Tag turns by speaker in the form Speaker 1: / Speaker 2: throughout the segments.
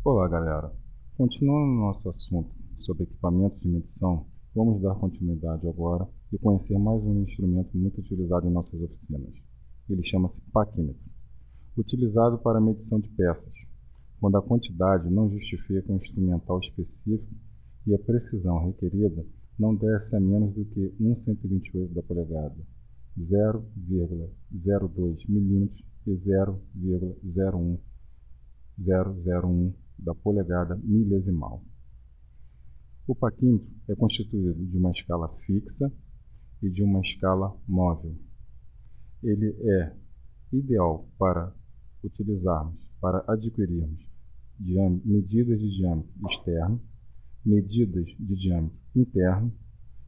Speaker 1: Olá, galera. Continuando no nosso assunto sobre equipamentos de medição, vamos dar continuidade agora e conhecer mais um instrumento muito utilizado em nossas oficinas. Ele chama-se paquímetro, utilizado para a medição de peças, quando a quantidade não justifica um instrumental específico e a precisão requerida não deve ser menos do que 1/128 da polegada, 0,02 mm e 0,01001 da polegada milesimal. O paquímetro é constituído de uma escala fixa e de uma escala móvel. Ele é ideal para utilizarmos, para adquirirmos medidas de diâmetro externo, medidas de diâmetro interno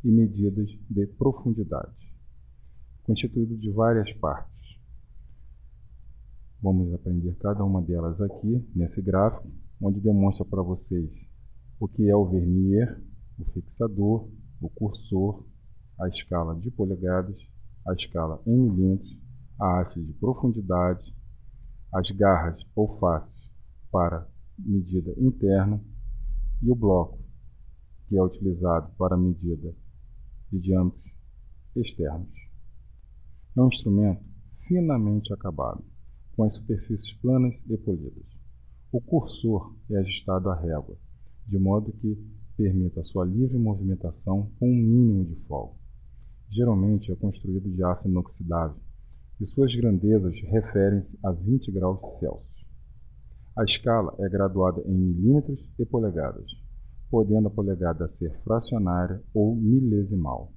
Speaker 1: e medidas de profundidade, constituído de várias partes. Vamos aprender cada uma delas aqui nesse gráfico, onde demonstra para vocês o que é o vernier, o fixador, o cursor, a escala de polegadas, a escala em milímetros, a haste de profundidade, as garras ou faces para medida interna e o bloco, que é utilizado para medida de diâmetros externos. É um instrumento finamente acabado, com as superfícies planas e polidas. O cursor é ajustado à régua, de modo que permita sua livre movimentação com um mínimo de folga. Geralmente é construído de aço inoxidável e suas grandezas referem-se a 20 graus Celsius. A escala é graduada em milímetros e polegadas, podendo a polegada ser fracionária ou milesimal.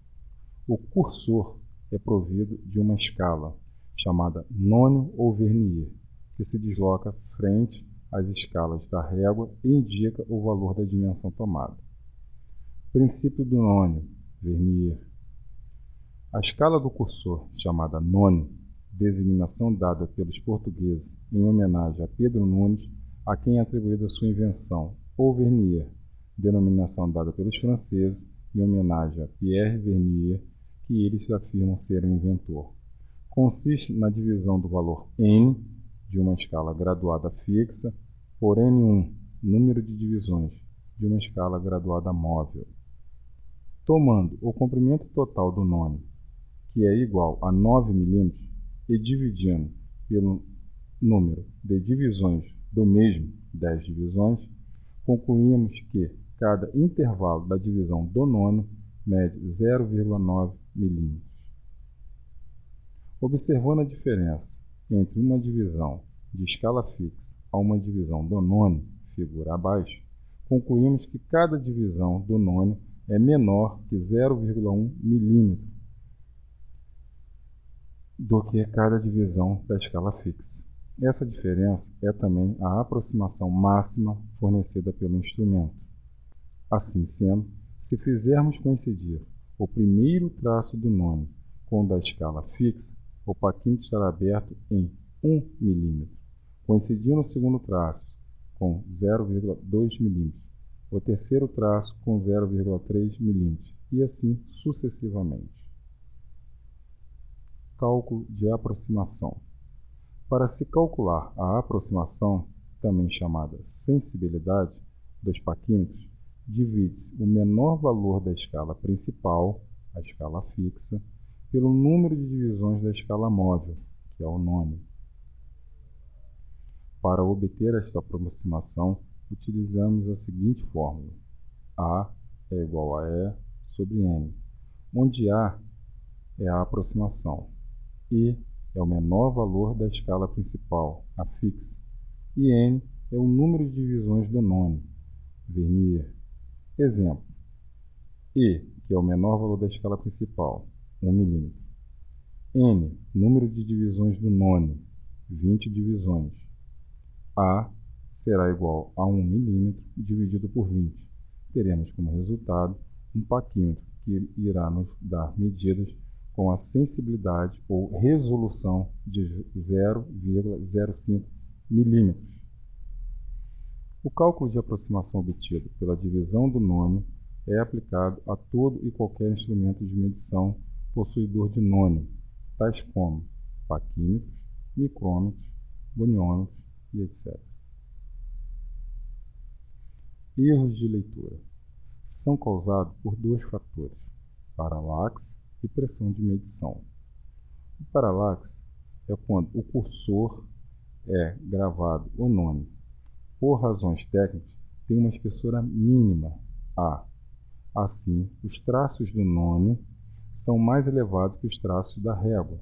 Speaker 1: O cursor é provido de uma escala, chamada nônio ou vernier, que se desloca frente às escalas da régua e indica o valor da dimensão tomada. Princípio do nônio, vernier. A escala do cursor, chamada nônio, designação dada pelos portugueses em homenagem a Pedro Nunes, a quem é atribuída sua invenção, ou vernier, denominação dada pelos franceses em homenagem a Pierre Vernier, que eles afirmam ser o inventor. Consiste na divisão do valor n de uma escala graduada fixa por n1, número de divisões de uma escala graduada móvel. Tomando o comprimento total do nônio, que é igual a 9 mm, e dividindo pelo número de divisões do mesmo, 10 divisões, concluímos que cada intervalo da divisão do nônio mede 0,9 mm. Observando a diferença entre uma divisão de escala fixa a uma divisão do nônio, figura abaixo, concluímos que cada divisão do nônio é menor que 0,1 mm do que cada divisão da escala fixa. Essa diferença é também a aproximação máxima fornecida pelo instrumento. Assim sendo, se fizermos coincidir o primeiro traço do nônio com o da escala fixa, o paquímetro estará aberto em 1 mm, coincidindo o segundo traço com 0,2 mm, o terceiro traço com 0,3 mm, e assim sucessivamente. Cálculo de aproximação. Para se calcular a aproximação, também chamada sensibilidade, dos paquímetros, divide-se o menor valor da escala principal, a escala fixa, pelo número de divisões da escala móvel, que é o nônio. Para obter esta aproximação, utilizamos a seguinte fórmula: A é igual a E sobre N, onde A é a aproximação, E é o menor valor da escala principal, a fixa, e N é o número de divisões do nônio, vernier. Exemplo: E, que é o menor valor da escala principal, 1 mm. N, número de divisões do nônio, 20 divisões. A será igual a 1 mm dividido por 20. Teremos como resultado um paquímetro que irá nos dar medidas com a sensibilidade ou resolução de 0,05 mm. O cálculo de aproximação obtido pela divisão do nônio é aplicado a todo e qualquer instrumento de medição possuidor de nônio, tais como paquímetros, micrômetros, goniômetros e etc. Erros de leitura são causados por dois fatores: paralaxe e pressão de medição. O paralaxe é quando o cursor é gravado onônimo. Por razões técnicas, tem uma espessura mínima A. Assim, os traços do nônio são mais elevados que os traços da régua.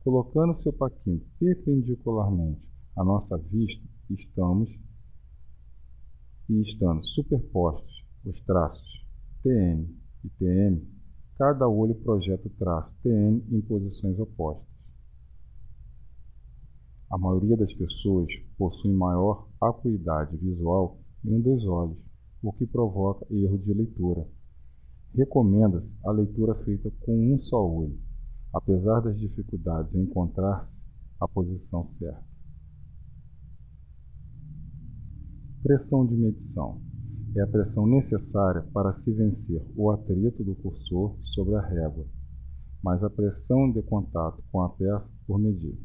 Speaker 1: Colocando seu paquímetro perpendicularmente à nossa vista, estando superpostos os traços TN e TM, cada olho projeta o traço TN em posições opostas. A maioria das pessoas possui maior acuidade visual em um dos olhos, o que provoca erro de leitura. Recomenda-se a leitura feita com um só olho, apesar das dificuldades em encontrar-se a posição certa. Pressão de medição é a pressão necessária para se vencer o atrito do cursor sobre a régua, mais a pressão de contato com a peça por medir.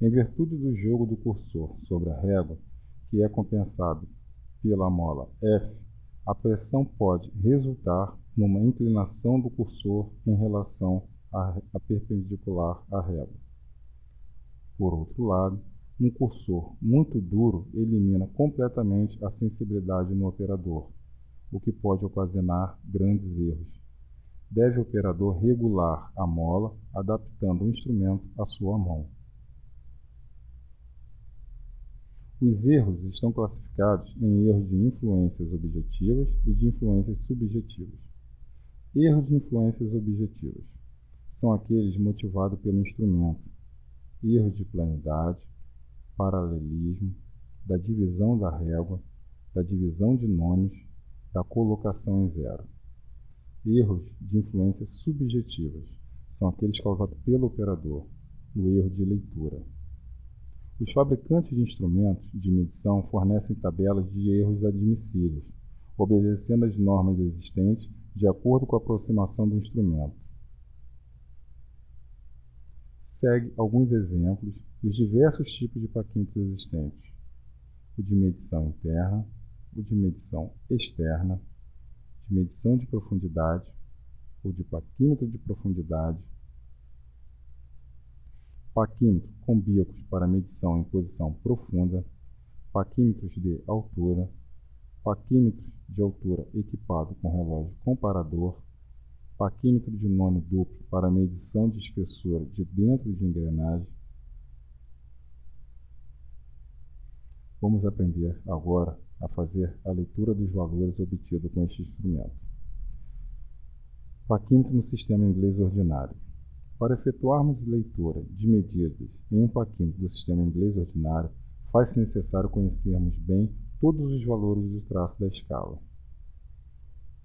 Speaker 1: Em virtude do jogo do cursor sobre a régua, que é compensado pela mola F, a pressão pode resultar numa inclinação do cursor em relação à perpendicular à régua. Por outro lado, um cursor muito duro elimina completamente a sensibilidade no operador, o que pode ocasionar grandes erros. Deve o operador regular a mola, adaptando o instrumento à sua mão. Os erros estão classificados em erros de influências objetivas e de influências subjetivas. Erros de influências objetivas são aqueles motivados pelo instrumento. Erros de planidade, paralelismo, da divisão da régua, da divisão de nônios, da colocação em zero. Erros de influências subjetivas são aqueles causados pelo operador, o erro de leitura. Os fabricantes de instrumentos de medição fornecem tabelas de erros admissíveis, obedecendo às normas existentes de acordo com a aproximação do instrumento. Segue alguns exemplos dos diversos tipos de paquímetros existentes: o de medição interna, o de medição externa, de medição de profundidade, o de paquímetro de profundidade, paquímetro com bicos para medição em posição profunda, paquímetros de altura, paquímetros de altura equipado com relógio comparador, paquímetro de nônio duplo para medição de espessura de dentro de engrenagem. Vamos aprender agora a fazer a leitura dos valores obtidos com este instrumento. Paquímetro no sistema inglês ordinário. Para efetuarmos leitura de medidas em um paquímetro do sistema inglês ordinário, faz-se necessário conhecermos bem todos os valores do traço da escala.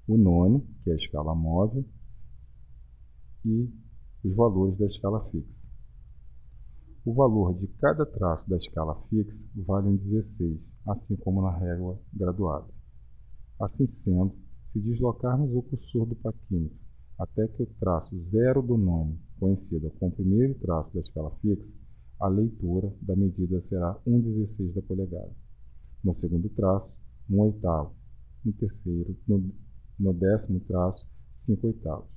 Speaker 1: O nônio, que é a escala móvel, e os valores da escala fixa. O valor de cada traço da escala fixa vale um 16, assim como na régua graduada. Assim sendo, se deslocarmos o cursor do paquímetro até que o traço zero do nônio coincida com o primeiro traço da escala fixa, a leitura da medida será 1/16 da polegada. No segundo traço, 1/8. No terceiro, no décimo traço, 5/8.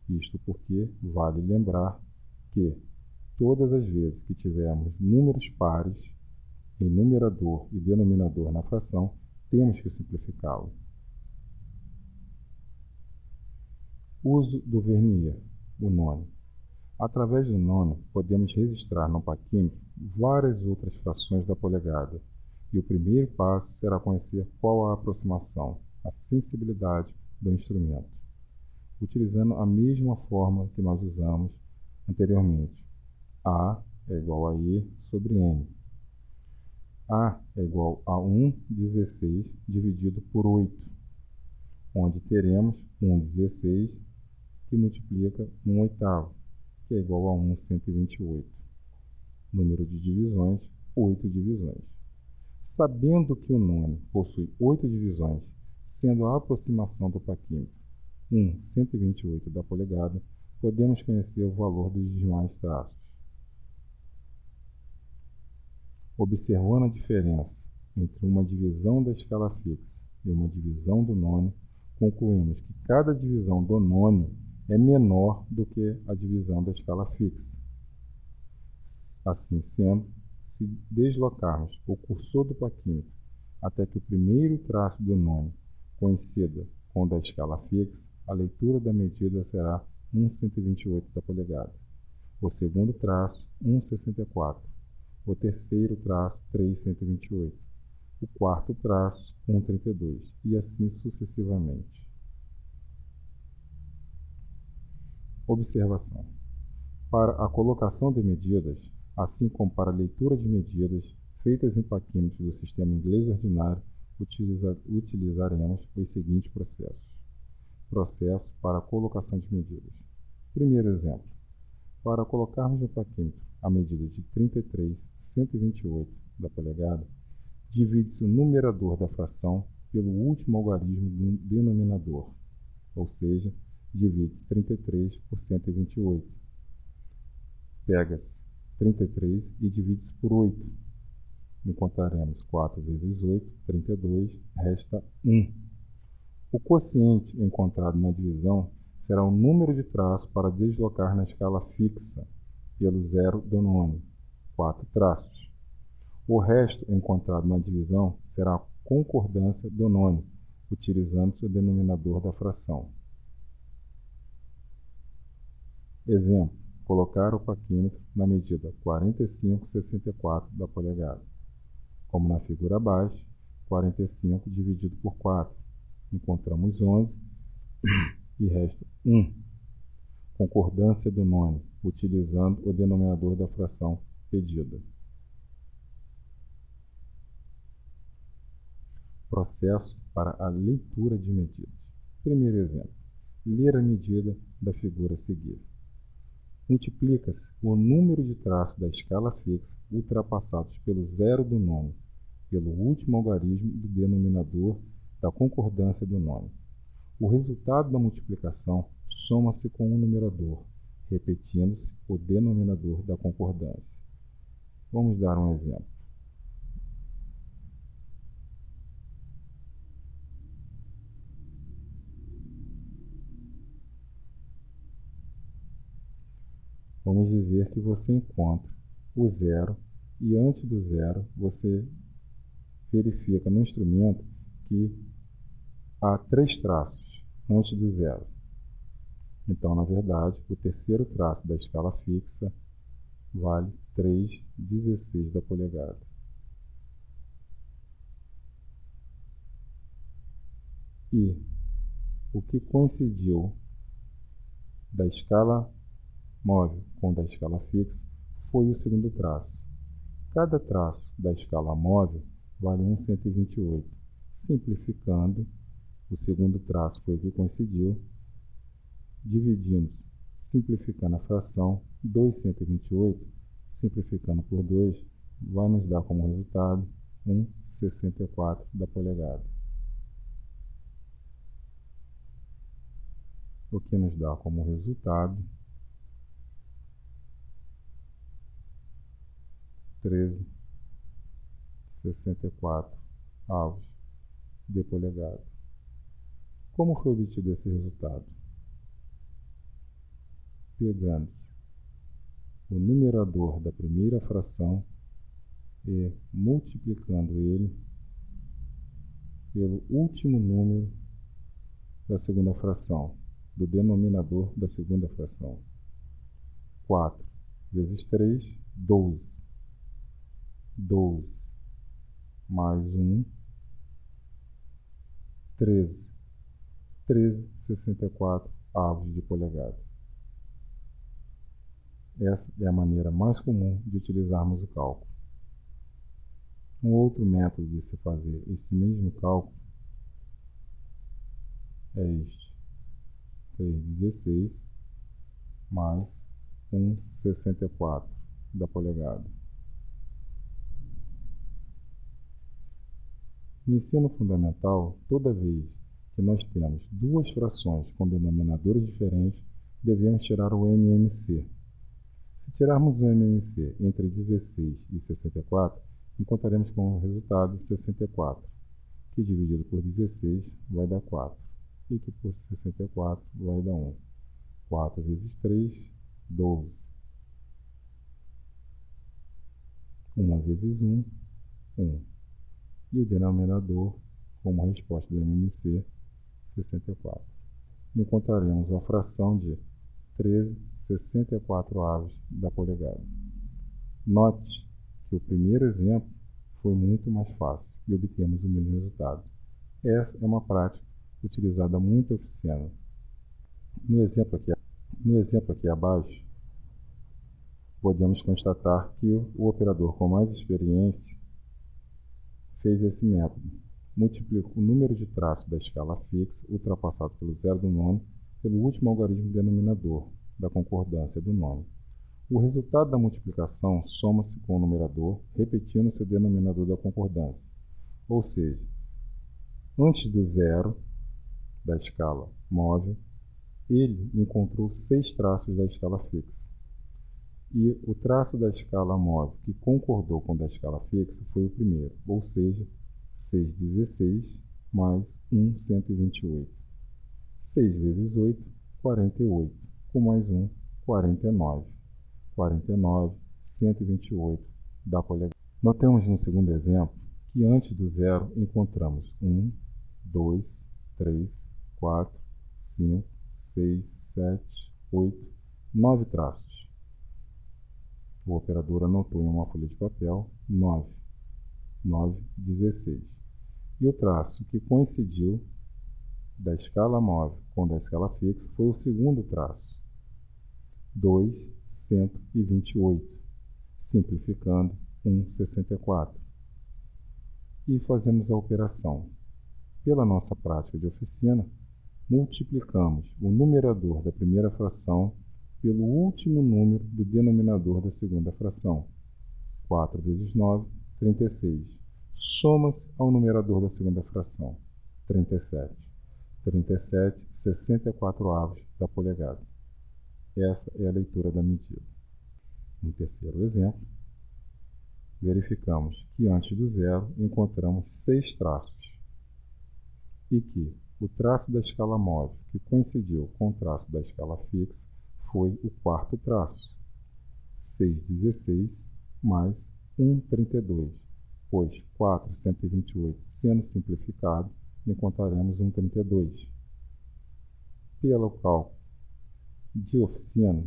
Speaker 1: Isto porque vale lembrar que todas as vezes que tivermos números pares em numerador e denominador na fração, temos que simplificá-lo. Uso do vernier, o nônio. Através do nônio, podemos registrar no paquímetro várias outras frações da polegada, e o primeiro passo será conhecer qual a aproximação, a sensibilidade do instrumento, utilizando a mesma fórmula que nós usamos anteriormente. A é igual a E sobre N. A é igual a 1/16 dividido por 8, onde teremos 1/16 que multiplica 1/8, que é igual a 1/128. Número de divisões, 8 divisões. Sabendo que o nônio possui 8 divisões, sendo a aproximação do paquímetro 1/128 da polegada, podemos conhecer o valor dos demais traços. Observando a diferença entre uma divisão da escala fixa e uma divisão do nônio, concluímos que cada divisão do nônio é menor do que a divisão da escala fixa. Assim sendo, se deslocarmos o cursor do plaquímetro até que o primeiro traço do nônio coincida com o da escala fixa, a leitura da medida será 1/128 da polegada. O segundo traço, 1/64. O terceiro traço, 3/128. O quarto traço, 1/32. E assim sucessivamente. Observação. Para a colocação de medidas, assim como para a leitura de medidas feitas em plaquímetros do sistema inglês ordinário, utilizaremos os seguintes processos. Processo para a colocação de medidas. Primeiro exemplo. Para colocarmos no plaquímetro a medida de 33/128 da polegada, divide-se o numerador da fração pelo último algarismo do denominador, ou seja, divide-se 33 por 128. Pega-se 33 e divide-se por 8. Encontraremos 4 vezes 8, 32, resta 1. O quociente encontrado na divisão será o número de traços para deslocar na escala fixa pelo zero do nônio, 4 traços. O resto encontrado na divisão será a concordância do nônio, utilizando-se o denominador da fração. Exemplo: colocar o plaquímetro na medida 45/64 da polegada. Como na figura abaixo, 45 dividido por 4. Encontramos 11 e resta 1. Concordância do nônio, utilizando o denominador da fração pedida. Processo para a leitura de medidas. Primeiro exemplo. Ler a medida da figura a seguir. Multiplica-se o número de traços da escala fixa ultrapassados pelo zero do nônio, pelo último algarismo do denominador da concordância do nônio. O resultado da multiplicação soma-se com o numerador, repetindo-se o denominador da concordância. Vamos dar um exemplo. Vamos dizer que você encontra o zero e antes do zero você verifica no instrumento que há 3 traços antes do zero. Então, na verdade, o terceiro traço da escala fixa vale 3/16 da polegada. E o que coincidiu da escala móvel com da escala fixa foi o segundo traço. Cada traço da escala móvel vale 1/128. Simplificando, o segundo traço foi o que coincidiu, dividindo-se, simplificando a fração, 2/128, simplificando por 2, vai nos dar como resultado 1/64 da polegada. O que nos dá como resultado 13/64 avos de polegada. Como foi obtido esse resultado? Pegando-se o numerador da primeira fração e multiplicando ele pelo último número da segunda fração, do denominador da segunda fração. 4 vezes 3, 12. 12 mais 1, 13. 13/64 avos de polegada. Essa é a maneira mais comum de utilizarmos o cálculo. Um outro método de se fazer este mesmo cálculo é este: 3/16 mais 1/64 da polegada. No ensino fundamental, toda vez que nós temos duas frações com denominadores diferentes, devemos tirar o MMC. Se tirarmos o MMC entre 16 e 64, encontraremos como resultado 64, que dividido por 16 vai dar 4, e que por 64 vai dar 1. 4 vezes 3, 12. 1 vezes 1, 1. E o denominador, como resposta do MMC, 64. Encontraremos a fração de 13/64 da polegada. Note que o primeiro exemplo foi muito mais fácil e obtemos o mesmo resultado. Essa é uma prática utilizada muito em oficina. No exemplo aqui abaixo, podemos constatar que o operador com mais experiência fez esse método. Multiplicou o número de traços da escala fixa, ultrapassado pelo zero do nome, pelo último algarismo denominador da concordância do nome. O resultado da multiplicação soma-se com o numerador, repetindo-se o denominador da concordância. Ou seja, antes do zero da escala móvel, ele encontrou 6 traços da escala fixa. E o traço da escala móvel que concordou com o da escala fixa foi o primeiro, ou seja, 6/16 mais 1/128. 6 vezes 8, 48, com mais 1, 49. 49, 128 da polegada. Notemos no segundo exemplo que antes do zero encontramos 1, 2, 3, 4, 5, 6, 7, 8, 9 traços. O operador anotou em uma folha de papel 9, 16. E o traço que coincidiu da escala móvel com o da escala fixa foi o segundo traço, 2/128, simplificando 1/64. E fazemos a operação. Pela nossa prática de oficina, multiplicamos o numerador da primeira fração pelo último número do denominador da segunda fração. 4 vezes 9, 36. Soma-se ao numerador da segunda fração, 37. 37, 64avos da polegada. Essa é a leitura da medida. No terceiro exemplo, verificamos que antes do zero encontramos 6 traços e que o traço da escala móvel que coincidiu com o traço da escala fixa foi o quarto traço, 6/16 mais 1/32, pois 4/128 sendo simplificado, encontraremos 1/32. Pelo cálculo de oficina,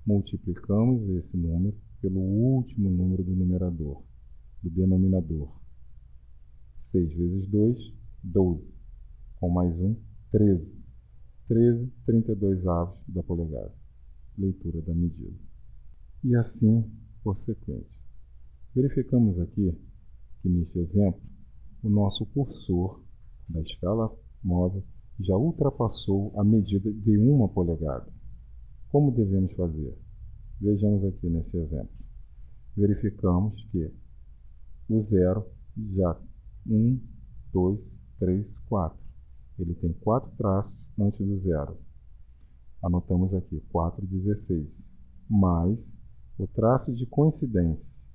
Speaker 1: multiplicamos esse número pelo último número do numerador, do denominador. 6 vezes 2, 12. Com mais 1, 13. 13/32avos da polegada. Leitura da medida. E assim por sequência. Verificamos aqui que neste exemplo, o nosso cursor da escala móvel já ultrapassou a medida de 1 polegada. Como devemos fazer? Vejamos aqui nesse exemplo. Verificamos que o zero já 1, 2, 3, 4. Ele tem 4 traços antes do zero. Anotamos aqui 4/16, mais o traço de coincidência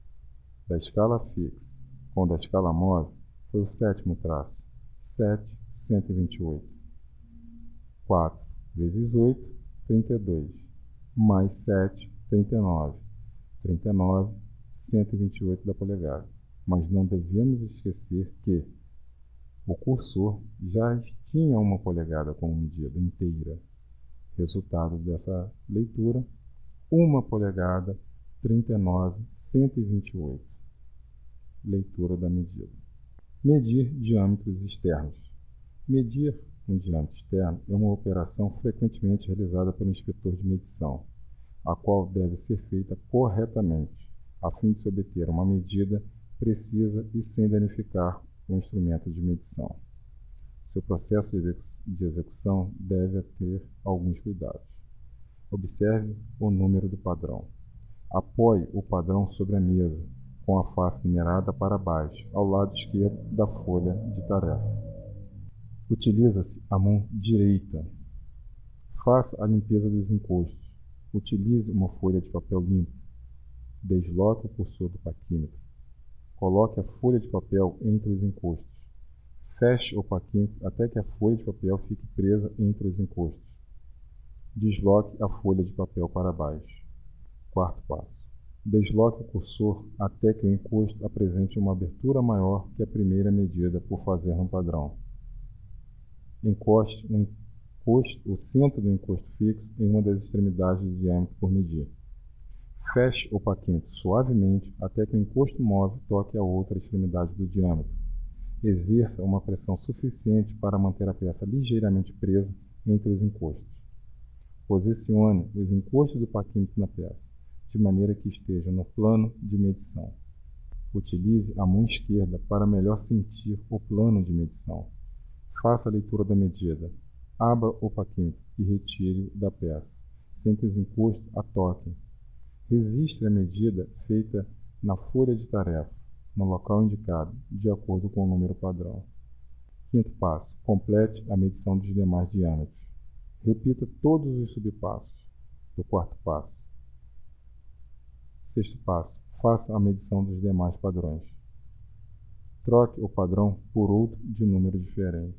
Speaker 1: da escala fixa com da escala móvel foi o sétimo traço, 7/128. 4 vezes 8, 32, mais 7, 39. 39, 128 da polegada. Mas não devemos esquecer que o cursor já tinha 1 polegada como medida inteira. Resultado dessa leitura, 1 polegada, 39, 128. Leitura da medida. Medir diâmetros externos. Medir um diâmetro externo é uma operação frequentemente realizada pelo inspetor de medição, a qual deve ser feita corretamente, a fim de se obter uma medida precisa e sem danificar o instrumento de medição. Seu processo de execução deve ter alguns cuidados. Observe o número do padrão. Apoie o padrão sobre a mesa, com a face numerada para baixo, ao lado esquerdo da folha de tarefa. Utiliza-se a mão direita. Faça a limpeza dos encostos. Utilize uma folha de papel limpo. Desloque o cursor do paquímetro. Coloque a folha de papel entre os encostos. Feche o paquímetro até que a folha de papel fique presa entre os encostos. Desloque a folha de papel para baixo. Quarto passo. Desloque o cursor até que o encosto apresente uma abertura maior que a primeira medida por fazer no padrão. Encoste o centro do encosto fixo em uma das extremidades do diâmetro por medir. Feche o paquímetro suavemente até que o encosto móvel toque a outra extremidade do diâmetro. Exerça uma pressão suficiente para manter a peça ligeiramente presa entre os encostos. Posicione os encostos do paquímetro na peça, de maneira que esteja no plano de medição. Utilize a mão esquerda para melhor sentir o plano de medição. Faça a leitura da medida. Abra o paquímetro e retire-o da peça, sem que os encostos a toquem. Registre a medida feita na folha de tarefa, no local indicado, de acordo com o número padrão. Quinto passo. Complete a medição dos demais diâmetros. Repita todos os subpassos do quarto passo. Sexto passo. Faça a medição dos demais padrões. Troque o padrão por outro de número diferente.